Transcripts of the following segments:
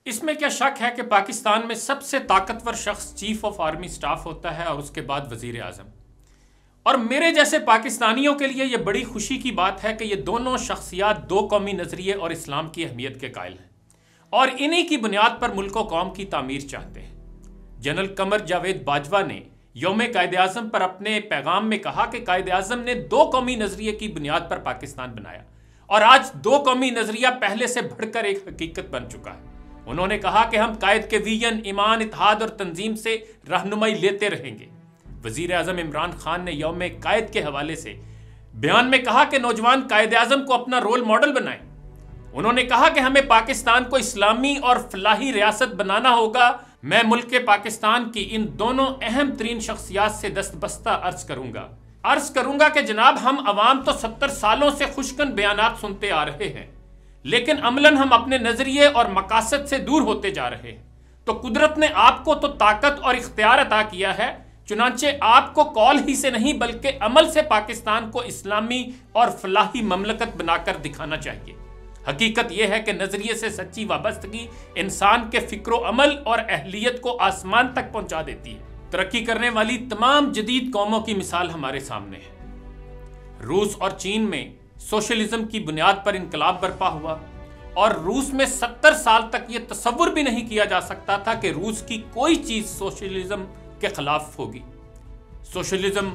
اس میں کیا شک ہے کہ پاکستان میں سب سے طاقتور شخص چیف آف آرمی سٹاف ہوتا ہے اور اس کے بعد وزیر اعظم. اور میرے جیسے پاکستانیوں کے لیے یہ بڑی خوشی کی بات ہے کہ یہ دونوں شخصیات دو قومی نظریے اور اسلام کی اہمیت کے قائل ہیں اور انہی کی بنیاد پر ملک و قوم کی تعمیر چاہتے ہیں. جنرل قمر جاوید باجوہ نے یوم قائد اعظم پر اپنے پیغام میں کہا کہ قائد اعظم نے دو قومی نظریے کی بنیاد پر پاکستان بنایا اور آج دو قومی نظریہ پہلے سے بڑھ کر ایک حقیقت بن چکا ہے. انہوں نے کہا کہ ہم قائد کے ویژن، ایمان، اتحاد اور تنظیم سے رہنمائی لیتے رہیں گے. وزیر اعظم عمران خان نے یوم قائد کے حوالے سے بیان میں کہا کہ نوجوان قائد اعظم کو اپنا رول ماڈل بنائیں. انہوں نے کہا کہ ہمیں پاکستان کو اسلامی اور فلاحی ریاست بنانا ہوگا. میں ملک پاکستان کی ان دونوں اہم ترین شخصیات سے دستبستہ عرض کروں گا کہ جناب ہم عوام تو 70 سالوں سے خوشکن بیانات سنتے آ رہے ہیں، لیکن عملاً ہم اپنے نظریے اور مقاصد سے دور ہوتے جا رہے ہیں. تو قدرت نے آپ کو تو طاقت اور اختیار عطا کیا ہے، چنانچہ آپ کو قول ہی سے نہیں بلکہ عمل سے پاکستان کو اسلامی اور فلاحی مملکت بنا کر دکھانا چاہیے. حقیقت یہ ہے کہ نظریے سے سچی وابستگی انسان کے فکر و عمل اور اہلیت کو آسمان تک پہنچا دیتی ہے. ترقی کرنے والی تمام جدید قوموں کی مثال ہمارے سامنے ہے. روس اور چین میں سوشلزم کی بنیاد پر انقلاب برپا ہوا اور روس میں 70 سال تک یہ تصور بھی نہیں کیا جا سکتا تھا کہ روس کی کوئی چیز سوشلزم کے خلاف ہوگی. سوشلزم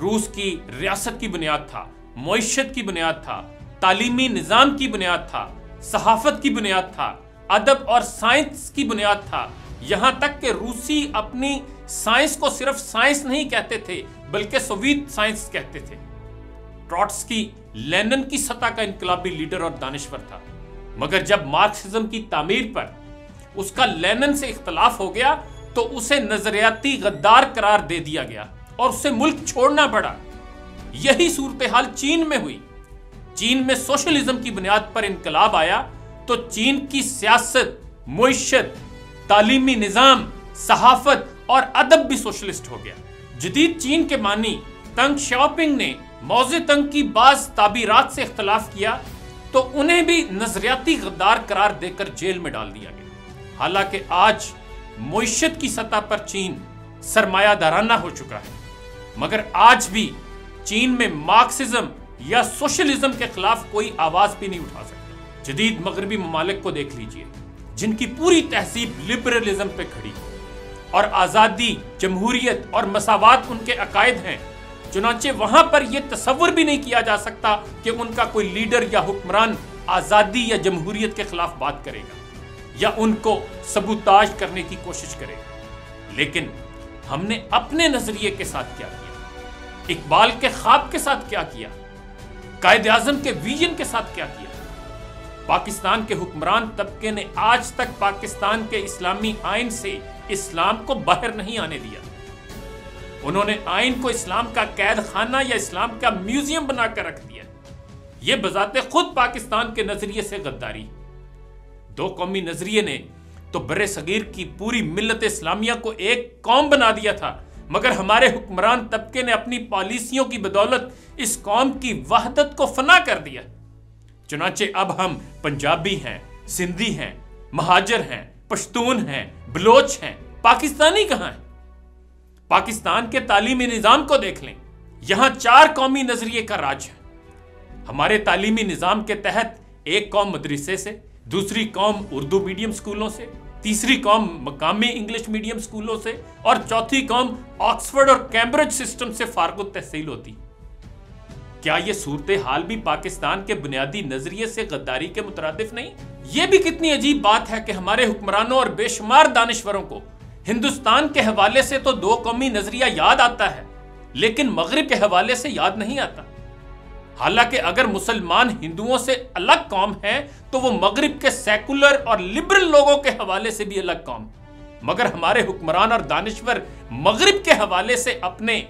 روس کی ریاست کی بنیاد تھا، معیشت کی بنیاد تھا، تعلیمی نظام کی بنیاد تھا، صحافت کی بنیاد تھا، ادب اور سائنس کی بنیاد تھا. یہاں تک کہ روسی اپنی سائنس کو صرف سائنس نہیں کہتے تھے بلکہ سوویت سائنس کہتے تھے. ٹروٹسکی لینن کی سطح کا انقلابی لیڈر اور دانشور تھا، مگر جب مارکسزم کی تعمیر پر اس کا لینن سے اختلاف ہو گیا تو اسے نظریاتی غدار قرار دے دیا گیا اور اسے ملک چھوڑنا پڑا. یہی صورتحال چین میں ہوئی. چین میں سوشلزم کی بنیاد پر انقلاب آیا تو چین کی سیاست، معیشت، تعلیمی نظام، صحافت اور ادب بھی سوشلسٹ ہو گیا. جدید چین کے مانی تنگ شاؤپنگ نے موزے تنگ کی بعض تعبیرات سے اختلاف کیا تو انہیں بھی نظریاتی غدار قرار دے کر جیل میں ڈال دیا گیا. حالانکہ آج معیشت کی سطح پر چین سرمایہ دارانہ ہو چکا ہے، مگر آج بھی چین میں مارکسزم یا سوشلزم کے خلاف کوئی آواز بھی نہیں اٹھا سکتا. جدید مغربی ممالک کو دیکھ لیجئے جن کی پوری تہذیب لبرلزم پہ کھڑی اور آزادی، جمہوریت اور مساوات ان کے عقائد ہیں، چنانچہ وہاں پر یہ تصور بھی نہیں کیا جا سکتا کہ ان کا کوئی لیڈر یا حکمران آزادی یا جمہوریت کے خلاف بات کرے گا یا ان کو سبوتاژ کرنے کی کوشش کرے گا. لیکن ہم نے اپنے نظریے کے ساتھ کیا کیا؟ اقبال کے خواب کے ساتھ کیا کیا؟ قائد اعظم کے ویژن کے ساتھ کیا کیا؟ پاکستان کے حکمران طبقے نے آج تک پاکستان کے اسلامی آئین سے اسلام کو باہر نہیں آنے دیا. انہوں نے آئین کو اسلام کا قید خانہ یا اسلام کا میوزیم بنا کر رکھ دیا. یہ بذات خود پاکستان کے نظریے سے غداری. دو قومی نظریے نے تو بر صغیر کی پوری ملت اسلامیہ کو ایک قوم بنا دیا تھا، مگر ہمارے حکمران طبقے نے اپنی پالیسیوں کی بدولت اس قوم کی وحدت کو فنا کر دیا. چنانچہ اب ہم پنجابی ہیں، سندھی ہیں، مہاجر ہیں، پشتون ہیں، بلوچ ہیں، پاکستانی کہاں ہیں؟ پاکستان کے تعلیمی نظام کو دیکھ لیں، یہاں 4 قومی نظریے کا راج ہے. ہمارے تعلیمی نظام کے تحت ایک قوم مدرسے سے، دوسری قوم اردو میڈیم سکولوں سے، تیسری قوم مقامی انگلش میڈیم سکولوں سے اور چوتھی قوم آکسفورڈ اور کیمبرج سسٹم سے فارغ التحصیل ہوتی. کیا یہ صورتحال بھی پاکستان کے بنیادی نظریے سے غداری کے مترادف نہیں؟ یہ بھی کتنی عجیب بات ہے کہ ہمارے حکمرانوں اور بے شمار دانشوروں کو ہندوستان کے حوالے سے تو دو قومی نظریہ یاد آتا ہے لیکن مغرب کے حوالے سے یاد نہیں آتا. حالانکہ اگر مسلمان ہندوؤں سے الگ قوم ہے تو وہ مغرب کے سیکولر اور لبرل لوگوں کے حوالے سے بھی الگ قوم. مگر ہمارے حکمران اور دانشور مغرب کے حوالے سے اپنے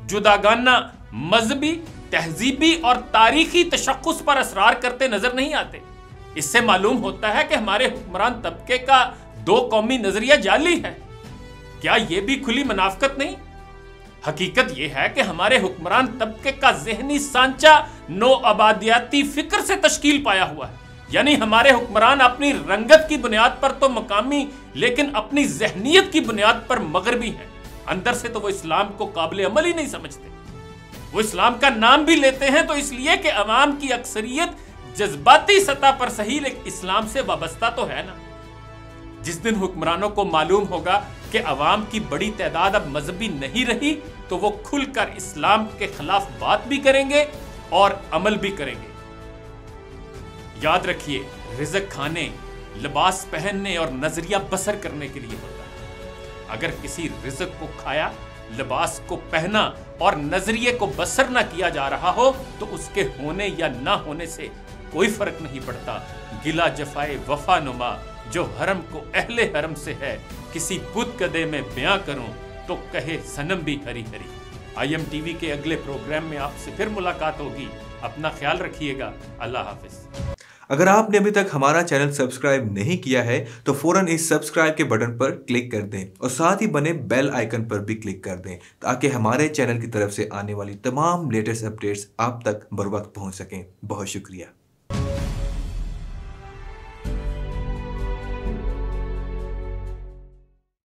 جداگانہ مذہبی، تہذیبی اور تاریخی تشخص پر اصرار کرتے نظر نہیں آتے. اس سے معلوم ہوتا ہے کہ ہمارے حکمران طبقے کا دو قومی نظریہ جعلی ہے. کیا یہ بھی کھلی منافقت نہیں؟ حقیقت یہ ہے کہ ہمارے حکمران طبقے کا ذہنی سانچہ نو آبادیاتی فکر سے تشکیل پایا ہوا ہے یعنی ہمارے حکمران اپنی رنگت کی بنیاد پر تو مقامی لیکن اپنی ذہنیت کی بنیاد پر مغربی ہیں. اندر سے تو وہ اسلام کو قابل عمل ہی نہیں سمجھتے. وہ اسلام کا نام بھی لیتے ہیں تو اس لیے کہ عوام کی اکثریت جذباتی سطح پر صحیح لیکن اسلام سے وابستہ تو ہے نا. جس دن حکمرانوں کو معلوم ہوگا کہ عوام کی بڑی تعداد اب مذہبی نہیں رہی تو وہ کھل کر اسلام کے خلاف بات بھی کریں گے اور عمل بھی کریں گے. یاد رکھیے، رزق کھانے، لباس پہننے اور نظریہ بسر کرنے کے لیے ہوتا ہے. اگر کسی رزق کو کھایا، لباس کو پہنا اور نظریے کو بسر نہ کیا جا رہا ہو تو اس کے ہونے یا نہ ہونے سے کوئی فرق نہیں پڑتا. گلا جفائے وفا نما جو حرم کو اہل حرم سے ہے، کسی بت گدے میں بیاں کروں تو کہے صنم بھی ہری ہری. IMTV کے اگلے پروگرام میں آپ سے پھر ملاقات ہوگی. اپنا خیال رکھیے گا. اللہ حافظ. اگر آپ نے ابھی تک ہمارا چینل سبسکرائب نہیں کیا ہے تو فوراً اس سبسکرائب کے بٹن پر کلک کر دیں اور ساتھ ہی بنے بیل آئیکن پر بھی کلک کر دیں تاکہ ہمارے چینل کی طرف سے آنے والی تمام لیٹسٹ اپڈیٹس آپ تک بر وقت پہنچ سکیں. بہت شکریہ.